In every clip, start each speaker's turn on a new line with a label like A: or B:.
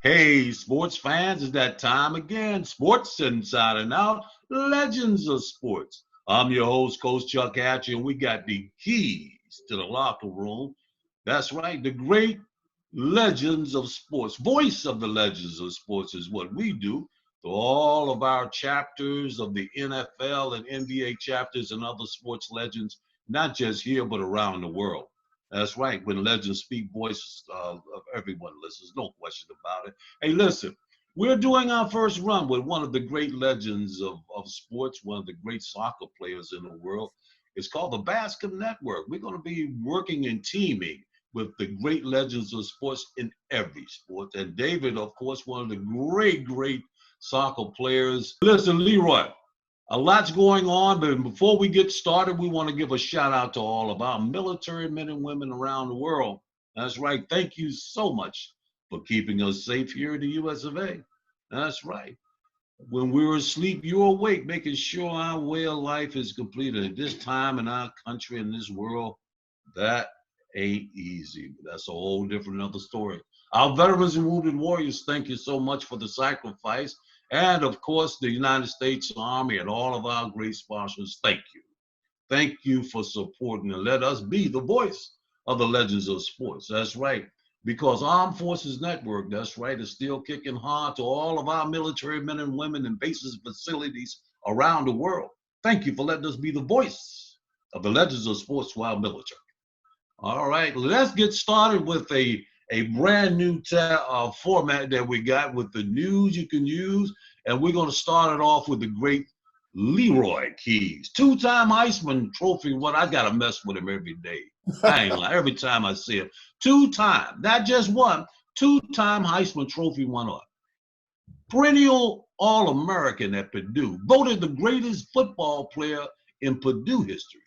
A: Hey, sports fans, it's that time again. Sports Inside and Out, Legends of Sports. I'm your host, Coach Chuck Hatcher, and we got the keys to the locker room. That's right, the great legends of sports. Voice of the legends of sports is what we do. So all of our chapters of the NFL and NBA chapters and other sports legends, not just here, but around the world. That's right. When legends speak, voices of everyone listens. No question about it. Hey, listen, we're doing our first run with one of the great legends of sports, one of the great soccer players in the world. It's called the Bascom Network. We're going to be working and teaming with the great legends of sports in every sport. And David, of course, one of the great soccer players. Listen, Leroy, a lot's going on, but before we get started, we want to give a shout out to all of our military men and women around the world. That's right. Thank you so much for keeping us safe here in the US of A. That's right. When we're asleep, you're awake, making sure our way of life is completed. At this time in our country, in this world, that ain't easy. That's a whole different other story. Our veterans and wounded warriors, thank you so much for the sacrifice. And of course, the United States Army and all of our great sponsors, thank you. Thank you for supporting and let us be the voice of the legends of sports. That's right. Because Armed Forces Network, that's right, is still kicking hard to all of our military men and women in bases and facilities around the world. Thank you for letting us be the voice of the legends of sports to our military. All right, let's get started with a brand new format that we got with the news you can use. And we're going to start it off with the great Leroy Keyes, two-time Heisman Trophy. What I got to mess with him every day. I ain't lying. Every time I see him. Two-time, not just one, two-time Heisman Trophy winner. Perennial All-American at Purdue. Voted the greatest football player in Purdue history.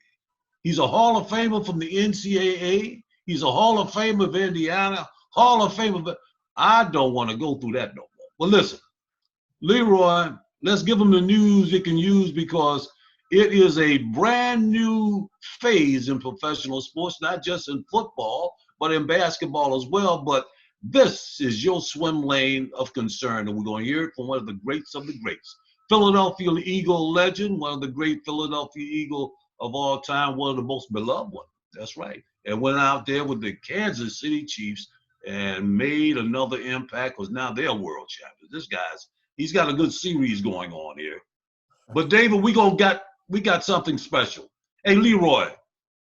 A: He's a Hall of Famer from the NCAA. He's a Hall of Famer of Indiana, Hall of Famer. I don't want to go through that no more. But listen, Leroy, let's give them the news it can use because it is a brand new phase in professional sports, not just in football, but in basketball as well. But this is your swim lane of concern, and we're going to hear it from one of the greats of the greats. Philadelphia Eagle legend, one of the great Philadelphia Eagle of all time, one of the most beloved ones. That's right. And went out there with the Kansas City Chiefs and made another impact because now they're world champions. This guy's, he's got a good series going on here. But David, we got something special. Hey, Leroy,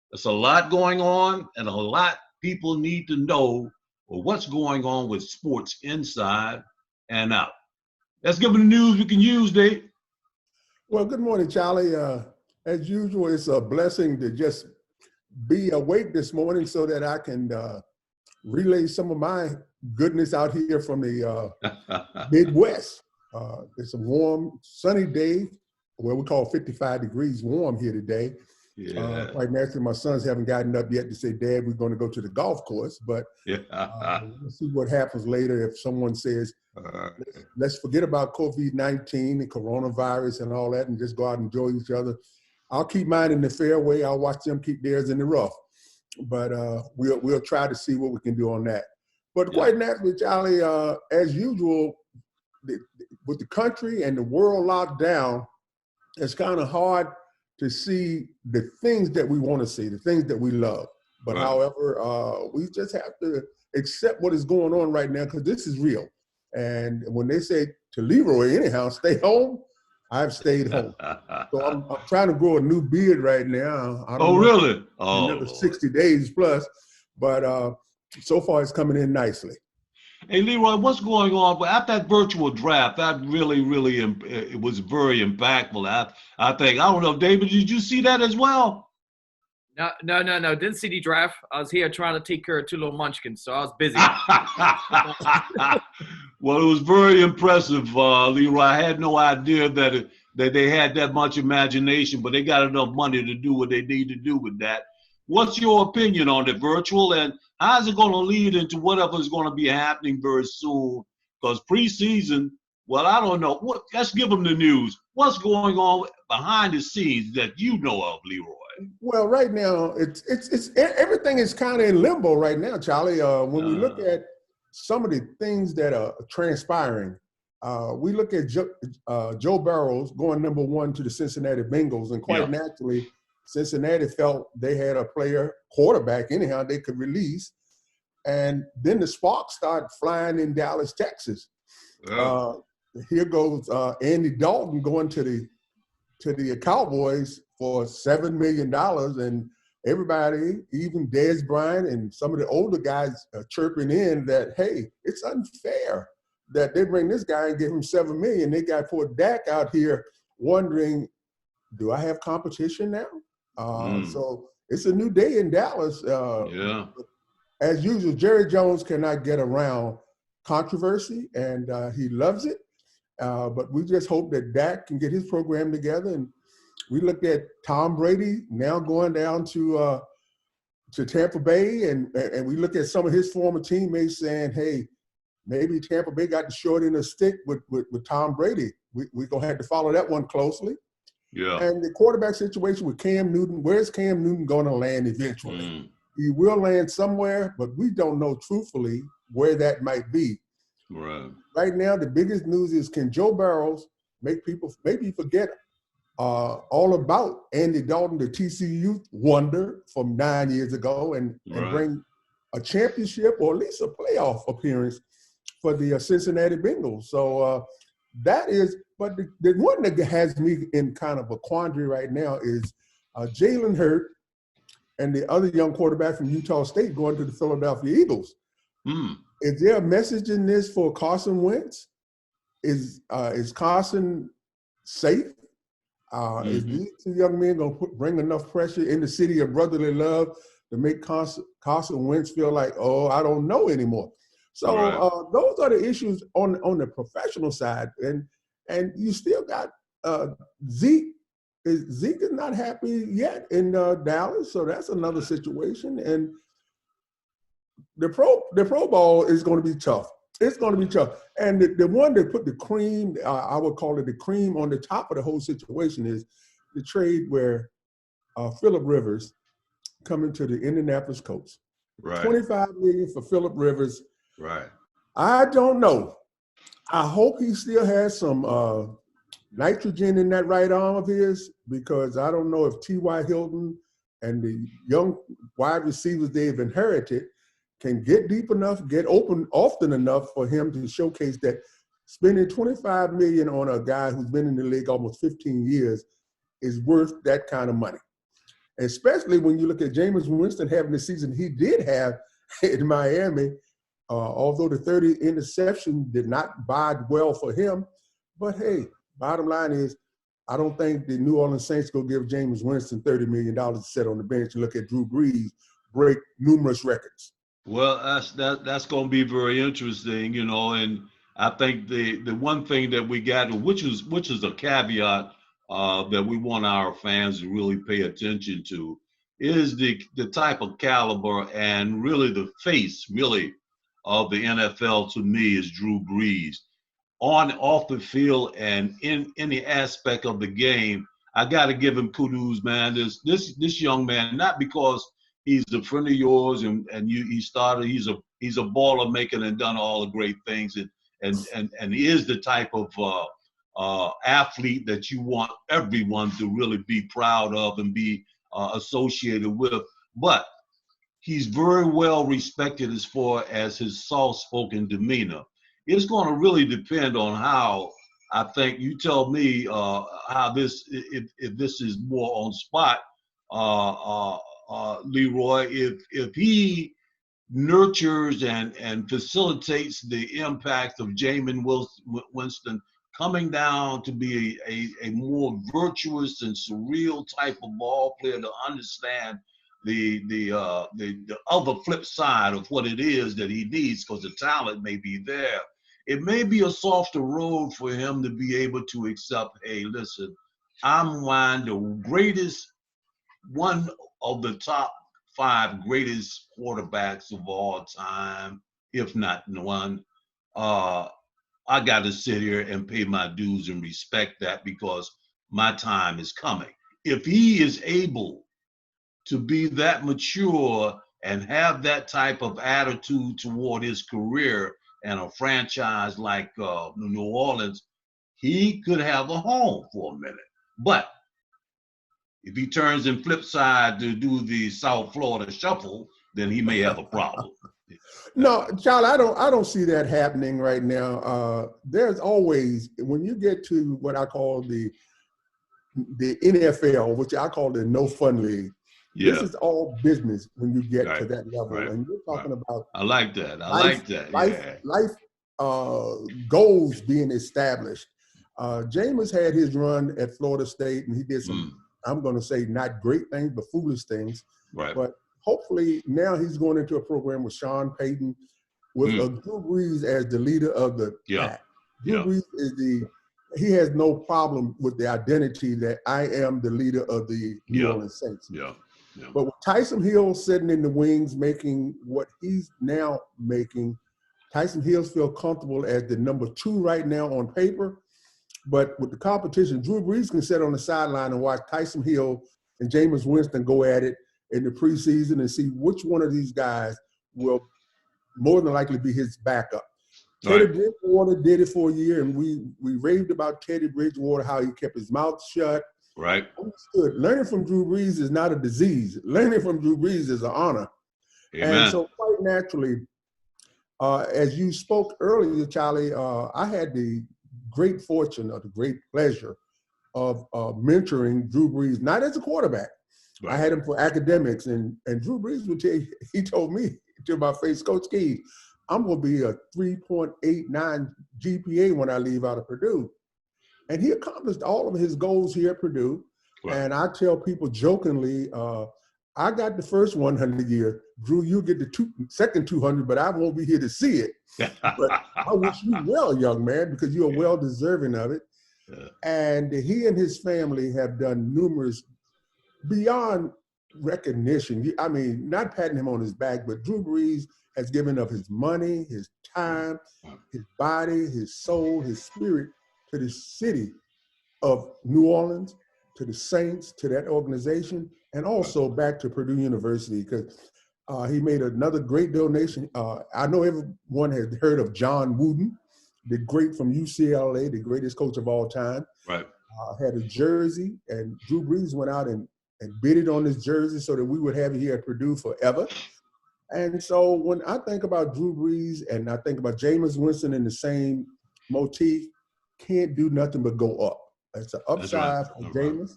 A: there's a lot going on and a lot people need to know what's going on with sports inside and out. Let's give them the news we can use, Dave.
B: Well, good morning, Charlie. As usual, it's a blessing to just be awake this morning so that I can relay some of my goodness out here from the Midwest. It's a warm, sunny day, where we call 55 degrees warm here today.
A: Yeah.
B: Quite naturally, my sons haven't gotten up yet to say, Dad, we're going to go to the golf course, but we'll see what happens later if someone says, let's forget about COVID-19 and coronavirus and all that and just go out and enjoy each other. I'll keep mine in the fairway. I'll watch them keep theirs in the rough. But we'll try to see what we can do on that. But quite naturally, Charlie, as usual, with the country and the world locked down, it's kind of hard to see the things that we want to see, the things that we love. But however, we just have to accept what is going on right now because this is real. And when they say to Leroy, anyhow, stay home, I've stayed home. So I'm trying to grow a new beard right now. I don't know,
A: really?
B: Another 60 days plus. But so far, it's coming in nicely.
A: Hey, Leroy, what's going on? At that virtual draft, that really, it was very impactful. I think, I don't know, David, did you see that as well?
C: No. Didn't see the draft. I was here trying to take care of two little munchkins, so I was busy.
A: Well, it was very impressive, Leroy. I had no idea that they had that much imagination, but they got enough money to do what they need to do with that. What's your opinion on the virtual, and how's it going to lead into whatever is going to be happening very soon? Because preseason, well, I don't know. Let's give them the news. What's going on behind the scenes that you know of, Leroy?
B: Well, right now, it's everything is kind of in limbo right now, Charlie. When we look at some of the things that are transpiring. We look at Joe Burrows going #1 to the Cincinnati Bengals, and quite naturally, Cincinnati felt they had a quarterback anyhow they could release. And then the sparks started flying in Dallas, Texas. Here goes Andy Dalton going to the Cowboys for $7 million, and everybody, even Dez Bryant and some of the older guys, are chirping in that, hey, it's unfair that they bring this guy and give him $7 million. They got poor Dak out here wondering, do I have competition now? So it's a new day in Dallas. As usual, Jerry Jones cannot get around controversy, and he loves it. But we just hope that Dak can get his program together. And we looked at Tom Brady now going down to Tampa Bay, and we look at some of his former teammates saying, hey, maybe Tampa Bay got the short end of the stick with Tom Brady. We're going to have to follow that one closely. And the quarterback situation with Cam Newton, where's Cam Newton going to land eventually? He will land somewhere, but we don't know truthfully where that might be. Right now, the biggest news is, can Joe Burrows make people maybe forget all about Andy Dalton, the TCU wonder from 9 years ago, and bring a championship or at least a playoff appearance for the Cincinnati Bengals. So that is, but the one that has me in kind of a quandary right now is Jalen Hurts and the other young quarterback from Utah State going to the Philadelphia Eagles. Is there a message in this for Carson Wentz? Is Carson safe? Is these two young men going to bring enough pressure in the city of brotherly love to make Carson Wentz feel like, oh, I don't know anymore? So those are the issues on the professional side. And you still got Zeke. Zeke is not happy yet in Dallas, so that's another situation. And the Pro Bowl is going to be tough. It's going to be tough. And the one that put the cream, I would call it the cream on the top of the whole situation, is the trade where Phillip Rivers coming to the Indianapolis Colts. $25 million for Phillip Rivers. I don't know. I hope he still has some nitrogen in that right arm of his, because I don't know if T.Y. Hilton and the young wide receivers they've inherited can get deep enough, get open often enough for him to showcase that spending $25 million on a guy who's been in the league almost 15 years is worth that kind of money. Especially when you look at Jameis Winston having the season he did have in Miami, although the 30 interception did not bode well for him. But hey, bottom line is, I don't think the New Orleans Saints go give Jameis Winston $30 million to sit on the bench and look at Drew Brees break numerous records.
A: Well, that's going to be very interesting, and I think the one thing that we got, which is a caveat that we want our fans to really pay attention to, is the type of caliber and really the face of the NFL to me is Drew Brees. On, off the field, and in any aspect of the game, I got to give him kudos, man. This young man, not because he's a friend of yours and he's a baller making and done all the great things, and he is the type of athlete that you want everyone to really be proud of and be associated with. But he's very well respected as far as his soft-spoken demeanor. It's going to really depend on how, I think, you tell me how this, if this is more on spot, Leroy, if he nurtures and facilitates the impact of Jameis Winston coming down to be a more virtuous and surreal type of ball player, to understand the other flip side of what it is that he needs, because the talent may be there. It may be a softer road for him to be able to accept, hey, listen, I'm one of the top 5 greatest quarterbacks of all time, if not one. I got to sit here and pay my dues and respect that, because my time is coming. If he is able to be that mature and have that type of attitude toward his career and a franchise like New Orleans, he could have a home for a minute. But if he turns and flip side to do the South Florida shuffle, then he may have a problem.
B: No, Charlie, I don't see that happening right now. There's always, when you get to what I call the NFL, which I call the no fun league. Yeah. This is all business when you get to that level, and you're talking about.
A: I like that.
B: Life goals being established. Jameis had his run at Florida State, and he did some. I'm going to say not great things, but foolish things. Right. But hopefully now he's going into a program with Sean Payton, with Drew Brees as the leader of the pack. Drew Brees is he has no problem with the identity that I am the leader of the New Orleans Saints. But with Tyson Hill sitting in the wings making what he's now making, Tyson Hill feels comfortable as the number 2 right now on paper. But with the competition, Drew Brees can sit on the sideline and watch Tyson Hill and Jameis Winston go at it in the preseason and see which one of these guys will more than likely be his backup. Teddy Bridgewater did it for a year, and we raved about Teddy Bridgewater, how he kept his mouth shut. Right. Understood. Learning from Drew Brees is not a disease. Learning from Drew Brees is an honor. Amen. And so quite naturally, as you spoke earlier, Charlie, I had the great fortune or the great pleasure of mentoring Drew Brees, not as a quarterback. Right. I had him for academics, and Drew Brees would tell you, he told me to my face, Coach Keyes, I'm going to be a 3.89 GPA when I leave out of Purdue. And he accomplished all of his goals here at Purdue. Right. And I tell people jokingly, I got the first 100 year. Drew, you get the second 200, but I won't be here to see it. But I wish you well, young man, because you are well deserving of it. Yeah. And he and his family have done numerous, beyond recognition. I mean, not patting him on his back, but Drew Brees has given of his money, his time, his body, his soul, his spirit to the city of New Orleans, to the Saints, to that organization, and also back to Purdue University, because he made another great donation. I know everyone has heard of John Wooden, the great from UCLA, the greatest coach of all time. Right. Had a jersey, and Drew Brees went out and bid it on his jersey so that we would have it here at Purdue forever. And so when I think about Drew Brees and I think about Jameis Winston in the same motif, can't do nothing but go up. It's an upside for Jameis.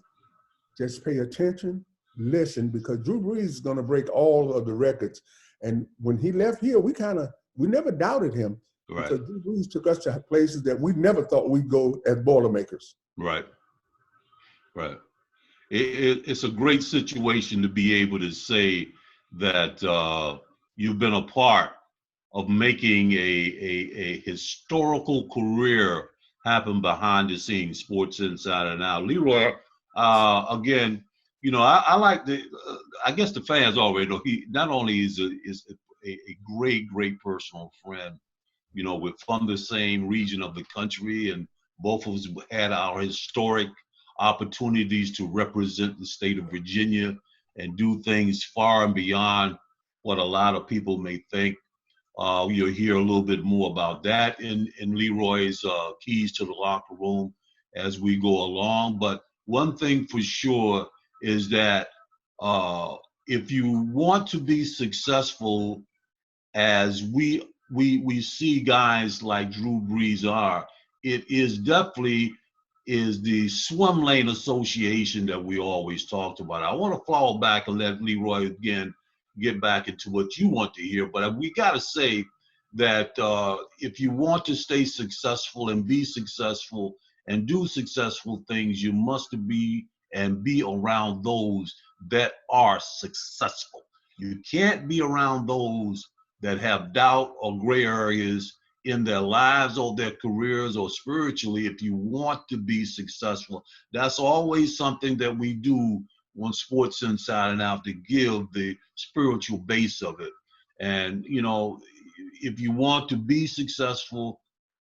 B: Just pay attention, listen, because Drew Brees is going to break all of the records. And when he left here, we never doubted him, because Drew Brees took us to places that we never thought we'd go as Boilermakers. Right.
A: Right. It's a great situation to be able to say that you've been a part of making a historical career happen behind the scenes, Sports Insider. Now, Leroy, again, you know, I like I guess the fans already know he not only is a great personal friend. You know, we're from the same region of the country, and both of us had our historic opportunities to represent the state of Virginia and do things far and beyond what a lot of people may think. You'll hear a little bit more about that in Leroy's Keys to the Locker Room as we go along. But one thing for sure is that if you want to be successful, as we see guys like Drew Brees are, it is definitely the swim lane association that we always talked about. I want to fall back and let Leroy again get back into what you want to hear, but we got to say that if you want to stay successful and be successful and do successful things, you must be around those that are successful. You can't be around those that have doubt or gray areas in their lives or their careers or spiritually if you want to be successful. That's always something that we do on Sports Inside and Out, to give the spiritual base of it. And, you know, if you want to be successful,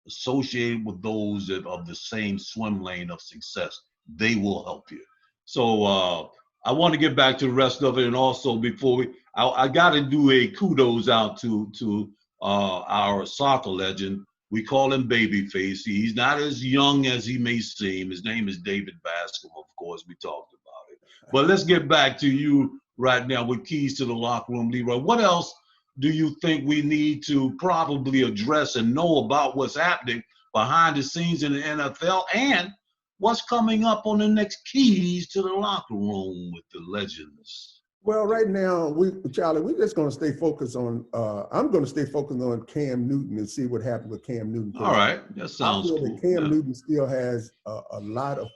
A: associated with those that are the same swim lane of success, they will help you. So I want to get back to the rest of it, and also before I got to do a kudos out to our soccer legend. We call him Babyface. He's not as young as he may seem. His name is David Bascome, of course. We talked about it. But let's get back to you right now with Keys to the Locker Room, Leroy. What else do you think we need to probably address and know about what's happening behind the scenes in the NFL and what's coming up on the next Keys to the Locker Room with the legends?
B: Well, right now, Charlie, we're just going to stay focused on. I'm going to stay focused on Cam Newton and see what happened with Cam Newton.
A: All right, that sounds cool.
B: That Cam Newton still has a lot of,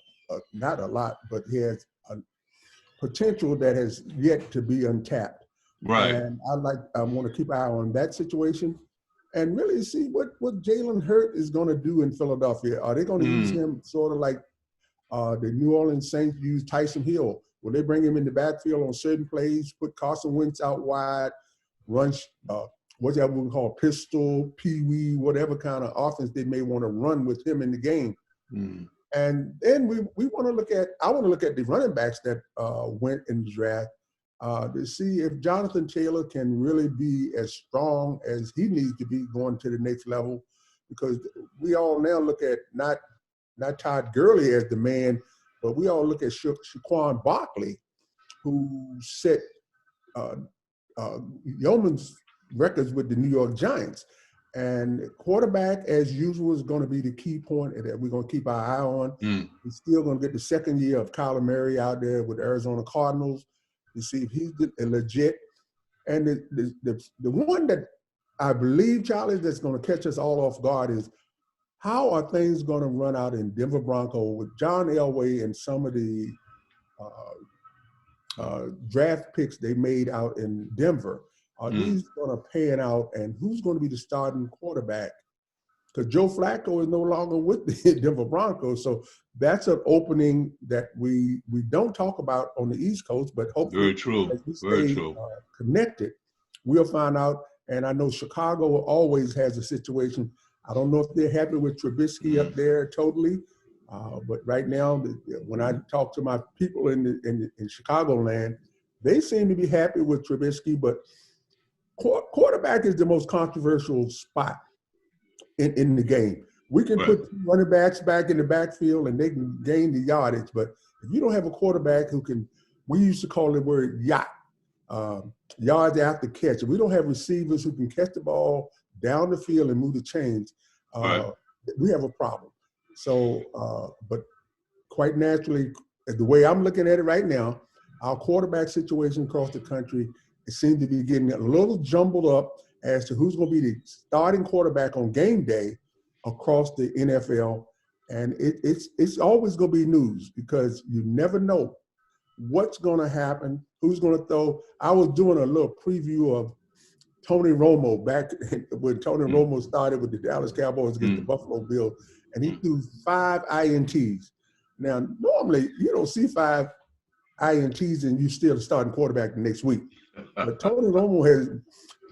B: not a lot, but he has a potential that has yet to be untapped.
A: Right.
B: And I want to keep an eye on that situation and really see what Jalen Hurts is going to do in Philadelphia. Are they going to use him sort of like the New Orleans Saints used Tyson Hill? Will they bring him in the backfield on certain plays, put Carson Wentz out wide, run whatever we call pistol, pee-wee, whatever kind of offense they may want to run with him in the game. And then we want to look at – I want to look at the running backs that went in the draft to see if Jonathan Taylor can really be as strong as he needs to be going to the next level, because we all now look at not Todd Gurley as the man, but we all look at Saquon Barkley, who set yeoman's records with the New York Giants. And quarterback, as usual, is going to be the key point that we're going to keep our eye on. We're still going to get the second year of Kyler Murray out there with Arizona Cardinals to see if he's legit. And the one that I believe, Charlie, that's going to catch us all off guard is how are things going to run out in Denver Broncos with John Elway and some of the draft picks they made out in Denver? Are these going to pan out, and who's going to be the starting quarterback? Because Joe Flacco is no longer with the Denver Broncos, so that's an opening that we don't talk about on the East Coast, but hopefully as we stay connected, we'll find out. And I know Chicago always has a situation. I don't know if they're happy with Trubisky up there totally, but right now, when I talk to my people in Chicagoland, they seem to be happy with Trubisky. But quarterback is the most controversial spot in the game. We can put running backs back in the backfield and they can gain the yardage, but if you don't have a quarterback who can, we used to call the word yacht, yards after catch. If we don't have receivers who can catch the ball down the field and move the chains, we have a problem. So, but quite naturally, the way I'm looking at it right now, our quarterback situation across the country, it seems to be getting a little jumbled up as to who's going to be the starting quarterback on game day across the NFL. And it's always going to be news because you never know what's going to happen, who's going to throw. I was doing a little preview of Tony Romo back when Tony Romo started with the Dallas Cowboys against the Buffalo Bills, and he threw 5 INTs. Now, normally you don't see 5 INTs and you still starting quarterback the next week. But Tony Romo has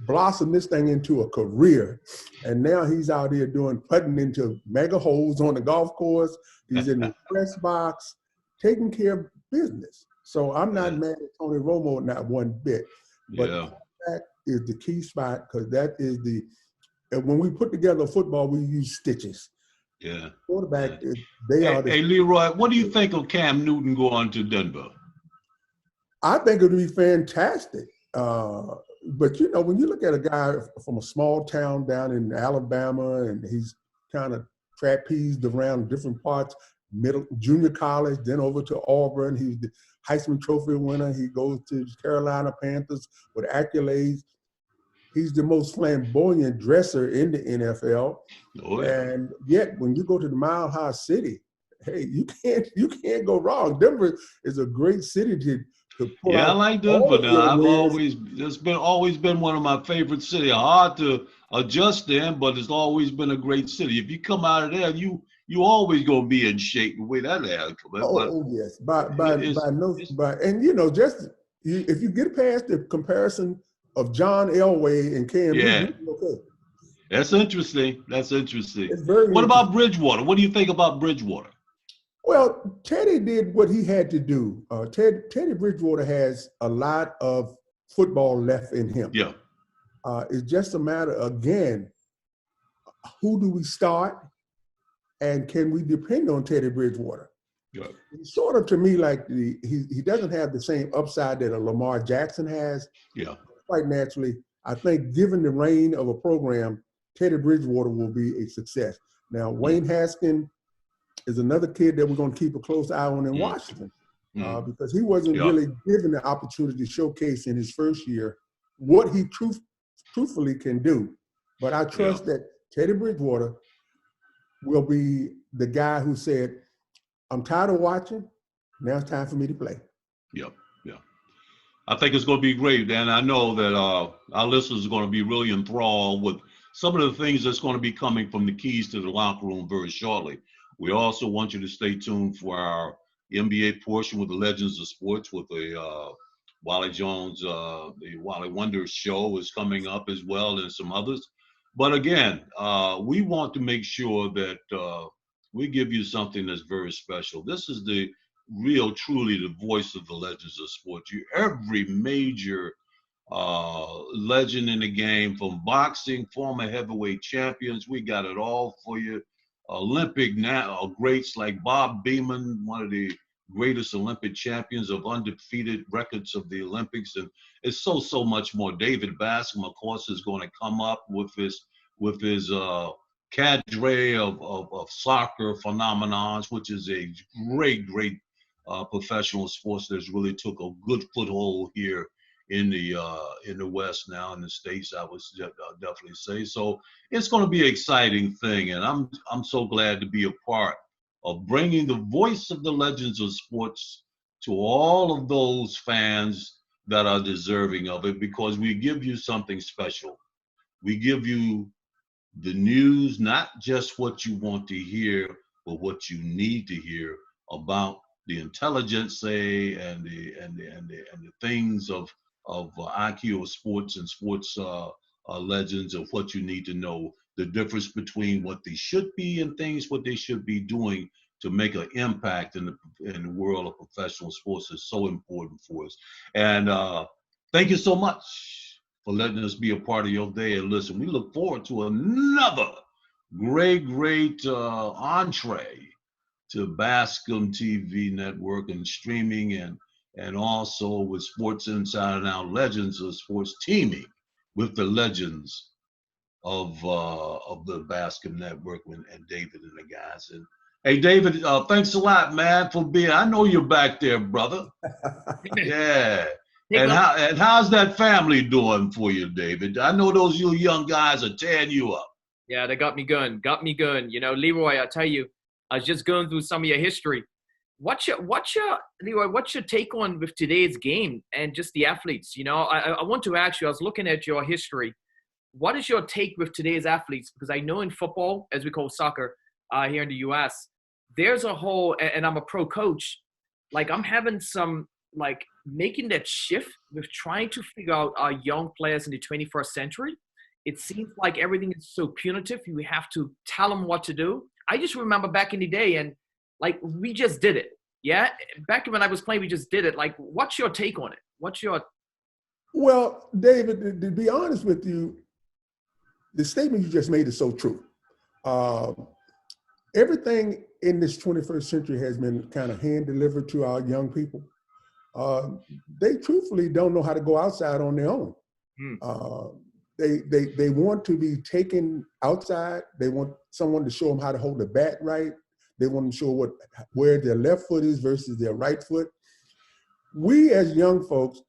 B: blossomed this thing into a career, and now he's out here putting into mega holes on the golf course. He's in the press box, taking care of business. So I'm not mad at Tony Romo, not one bit. But that is the key spot, because that is and when we put together football, we use stitches.
A: Yeah.
B: Quarterback, they are the.
A: Hey, Leroy, what do you think of Cam Newton going to Denver?
B: I think it would be fantastic. But, you know, when you look at a guy from a small town down in Alabama, and he's kind of trapezed around different parts, junior college, then over to Auburn. He's the Heisman Trophy winner. He goes to Carolina Panthers with accolades. He's the most flamboyant dresser in the NFL. Oh, yeah. And yet, when you go to the Mile High City, hey, you can't go wrong. Denver is a great city to pull out.
A: I like Denver now. It's always been one of my favorite cities. Hard to adjust in, but it's always been a great city. If you come out of there, you always gonna be in shape the way that has come.
B: Oh yes, and you know, if you get past the comparison of John Elway and Cam Newton, okay.
A: That's interesting. That's interesting.
B: It's very
A: what about Bridgewater? What do you think about Bridgewater?
B: Well, Teddy did what he had to do. Teddy Bridgewater has a lot of football left in him.
A: Yeah.
B: It's just a matter, again, who do we start, and can we depend on Teddy Bridgewater?
A: Yeah.
B: It's sort of, to me, like he doesn't have the same upside that a Lamar Jackson has.
A: Yeah.
B: Quite naturally, I think given the reign of a program, Teddy Bridgewater will be a success. Now, Wayne Haskins is another kid that we're going to keep a close eye on in Washington because he wasn't really given the opportunity to showcase in his first year what he truthfully can do. But I trust that Teddy Bridgewater will be the guy who said, I'm tired of watching. Now it's time for me to play.
A: Yep. Yeah. I think it's going to be great. And I know that our listeners are going to be really enthralled with some of the things that's going to be coming from the Keys to the Locker Room very shortly. We also want you to stay tuned for our NBA portion with the Legends of Sports with the Wally Jones, the Wally Wonders show is coming up as well, and some others. But again, we want to make sure that we give you something that's very special. This is the truly the voice of the Legends of Sports. Every major legend in the game, from boxing, former heavyweight champions, we got it all for you. Olympic greats like Bob Beamon, one of the greatest Olympic champions of undefeated records of the Olympics, and it's so much more. David Bascome, of course, is going to come up with his cadre of soccer phenomenons, which is a great professional sports that's really took a good foothold here in the West now, in the States, I would definitely say. So it's going to be an exciting thing, and I'm so glad to be a part of bringing the voice of the Legends of Sports to all of those fans that are deserving of it, because we give you something special. We give you the news, not just what you want to hear, but what you need to hear about the intelligence, and the things of IQ of sports and sports legends, of what you need to know, the difference between what they should be and what they should be doing to make an impact in the world of professional sports is so important for us. And thank you so much for letting us be a part of your day. And listen, we look forward to another great entree to BascomeTV network and streaming, and also with Sports Inside and Out Legends of Sports, teaming with the legends of the Bascome Network and David and the guys. And hey, David, thanks a lot, man, for being. I know you're back there, brother. Yeah. And how's that family doing for you, David? I know those young guys are tearing you up.
C: Yeah, they got me going. You know, Leroy, I tell you, I was just going through some of your history. Leroy, what's your take on with today's game and just the athletes? You know, I want to ask you, I was looking at your history. What is your take with today's athletes? Because I know in football, as we call soccer here in the U.S., there's a whole, and I'm a pro coach, like I'm having some, like making that shift with trying to figure out our young players in the 21st century. It seems like everything is so punitive. You have to tell them what to do. I just remember back in the day, and like we just did it. Yeah, back when I was playing, we just did it. Like, what's your take on it?
B: Well, David, to be honest with you, the statement you just made is so true. Everything in this 21st century has been kind of hand delivered to our young people. They truthfully don't know how to go outside on their own. They want to be taken outside. They want someone to show them how to hold the bat right. They want to show where their left foot is versus their right foot. We as young folks,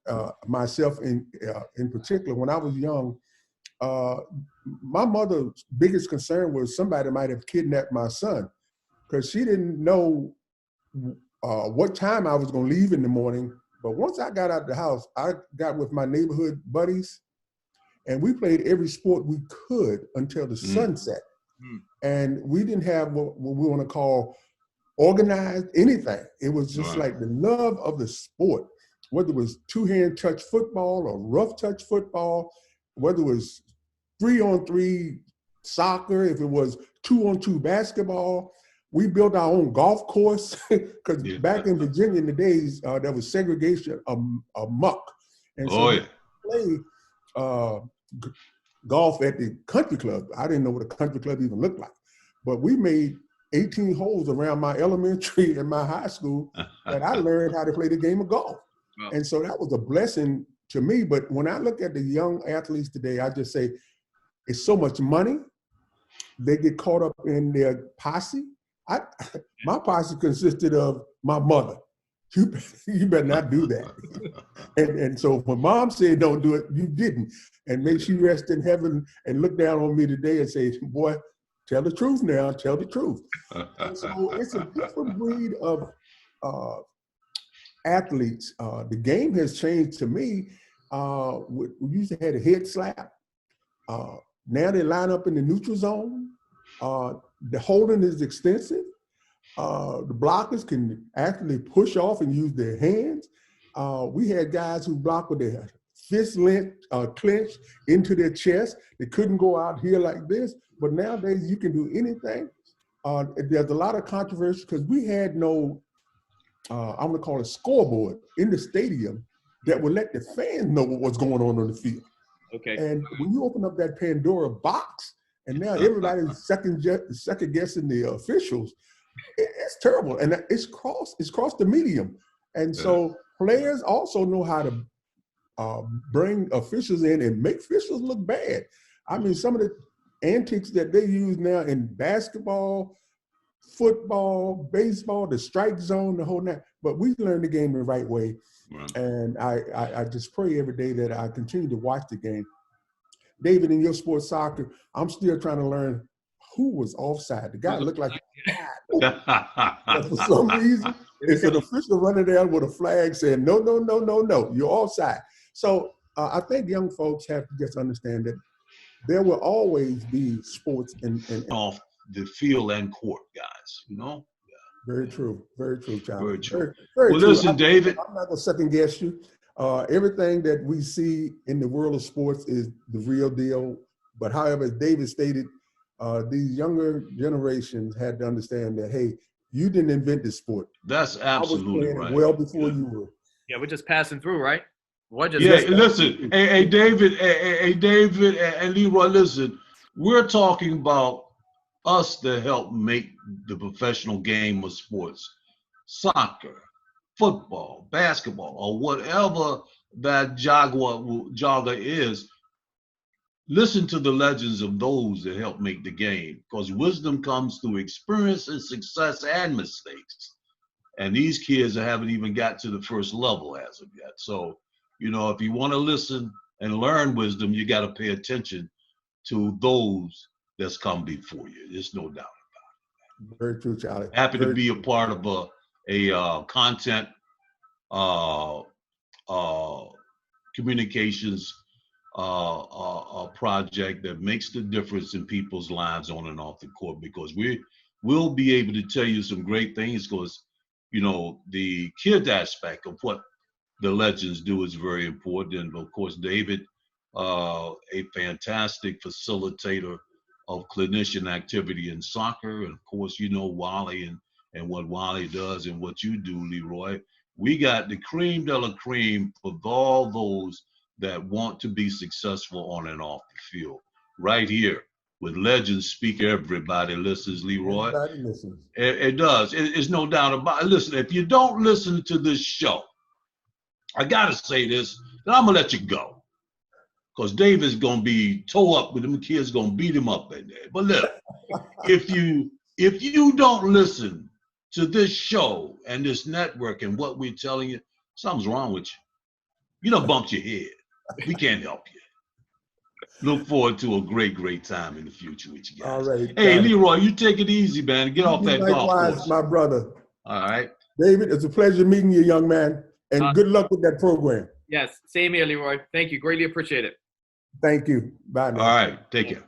B: myself in particular, when I was young, my mother's biggest concern was somebody might have kidnapped my son, because she didn't know what time I was going to leave in the morning. But once I got out the house, I got with my neighborhood buddies, and we played every sport we could until the sun set. And we didn't have what we want to call organized anything. It was just like the love of the sport, whether it was two-hand touch football or rough touch football, whether it was 3-on-3 soccer, if it was 2-on-2 basketball. We built our own golf course because back in Virginia in the days, there was segregation of muck. And so we played golf at the country club. I didn't know what a country club even looked like. But we made 18 holes around my elementary and my high school that I learned how to play the game of golf. Wow. And so that was a blessing to me. But when I look at the young athletes today, I just say it's so much money. They get caught up in their posse. My posse consisted of my mother. You better not do that. and so when mom said don't do it, you didn't. And may she rest in heaven and look down on me today and say, boy, tell the truth now, tell the truth. And so it's a different breed of athletes. The game has changed to me. We used to have a head slap. Now they line up in the neutral zone. The holding is extensive. The blockers can actually push off and use their hands. We had guys who blocked with their fist clenched into their chest. They couldn't go out here like this. But nowadays, you can do anything. There's a lot of controversy because we had no, I'm going to call it scoreboard in the stadium that would let the fans know what was going on the field.
C: Okay.
B: And when you open up that Pandora box, and now everybody's second guessing the officials, it's terrible. And it's crossed the medium. And so players also know how to bring officials in and make officials look bad. I mean, some of the antics that they use now in basketball, football, baseball, the strike zone, the whole night. But we learned the game the right way. Right. And I just pray every day that I continue to watch the game. David, in your sport, soccer, I'm still trying to learn who was offside. The guy looked like but for some reason, it's an official running there with a flag saying, no, you're offside. So I think young folks have to just understand that there will always be sports in
A: off the field and court, guys, you know?
B: Very true, Charlie.
A: Very true.
B: Very
A: well,
B: true.
A: listen, David.
B: I'm not going to second guess you. Everything that we see in the world of sports is the real deal. But however, as David stated, these younger generations had to understand that, hey, you didn't invent this sport.
A: That's absolutely right.
B: Well before you were.
C: Yeah, we're just passing through, right?
A: Listen, hey, David, and Leroy, listen, we're talking about us to help make the professional game of sports, soccer, football, basketball, or whatever that jogger is. Listen to the legends of those that help make the game, because wisdom comes through experience and success and mistakes. And these kids haven't even got to the first level as of yet. So, you know, if you want to listen and learn wisdom, you got to pay attention to those that's come before you. There's no doubt about it.
B: Very true, Charlie.
A: Happy to be a part of a content communications project that makes the difference in people's lives on and off the court, because we'll be able to tell you some great things, because, you know, the kid aspect of what the legends do is very important. And of course, David, a fantastic facilitator of clinician activity in soccer. And of course, you know, Wally and what Wally does and what you do, Leroy. We got the cream de la cream of all those that want to be successful on and off the field. Right here with Legends Speak, everybody listens, Leroy.
B: Everybody listens.
A: It does. It's no doubt about it. Listen, if you don't listen to this show, I got to say this, then I'm going to let you go. Because David's going to be toe up with them kids, going to beat him up in there. But look, if you don't listen to this show and this network and what we're telling you, something's wrong with you. You done bumped your head. We can't help you. Look forward to a great, great time in the future with you guys.
B: All right.
A: Hey, Leroy, you take it easy, man. Get off that golf course.
B: My brother.
A: All right.
B: David, it's a pleasure meeting you, young man. And good luck with that program.
C: Yes, same here, Leroy. Thank you. Greatly appreciate it.
B: Thank you. Bye now.
A: All right. Take care.